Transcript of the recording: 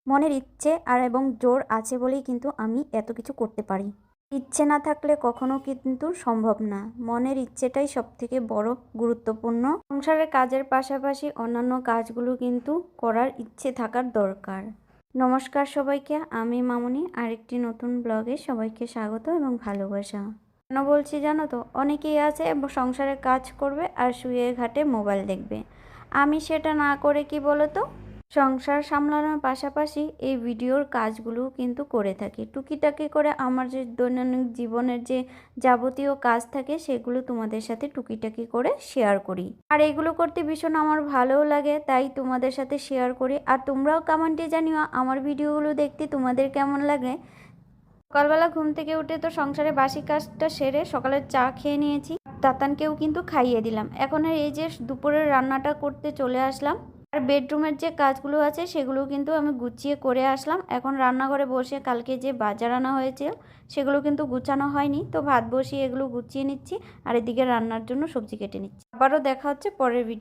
মনের ইচ্ছে আর এবং জোর আছে বলেই কিন্তু আমি এত কিছু করতে পারি। ইচ্ছে না থাকলে কখনো কিন্তু সম্ভব না। মনের ইচ্ছেটাই সবথেকে বড় গুরুত্বপূর্ণ। সংসারের কাজের পাশাপাশি অন্যান্য কাজগুলো কিন্তু করার ইচ্ছে থাকার দরকার। নমস্কার সবাইকে, আমি মামনি আরেকটি নতুন ব্লগে সবাইকে স্বাগত এবং ভালোবাসা। কেন বলছি জানো তো, অনেকেই আছে সংসারে কাজ করবে আর শুয়ে ঘাটে মোবাইল দেখবে। আমি সেটা না করে কি বলো তো, সংসার সামলানোর পাশাপাশি এই ভিডিওর কাজগুলো কিন্তু করে থাকি। টুকিটাকি করে আমার যে দৈনন্দিন জীবনের যে যাবতীয় কাজ থাকে সেগুলো তোমাদের সাথে টুকিটাকি করে শেয়ার করি। আর এগুলো করতে ভীষণ আমার ভালোও লাগে, তাই তোমাদের সাথে শেয়ার করি। আর তোমরাও কমেন্টে জানিও আমার ভিডিওগুলো দেখতে তোমাদের কেমন লাগে। সকালবেলা ঘুম থেকে উঠে তো সংসারে বাসি কাজটা সেরে সকালের চা খেয়ে নিয়েছি। তাতানকেও কিন্তু খাইয়ে দিলাম। এখন এই যে দুপুরের রান্নাটা করতে চলে আসলাম। আর বেডরুমের যে কাজগুলো আছে সেগুলো কিন্তু আমি গুছিয়ে করে আসলাম। এখন রান্নাঘরে বসে কালকে যে বাজার আনা হয়েছে সেগুলো কিন্তু গুছানো হয়নি, তো ভাত বসিয়ে এগুলো গুছিয়ে নিচ্ছি আর এদিকে রান্নার জন্য সবজি কেটে নিচ্ছি। আবারও দেখা হচ্ছে পরের ভিডিও।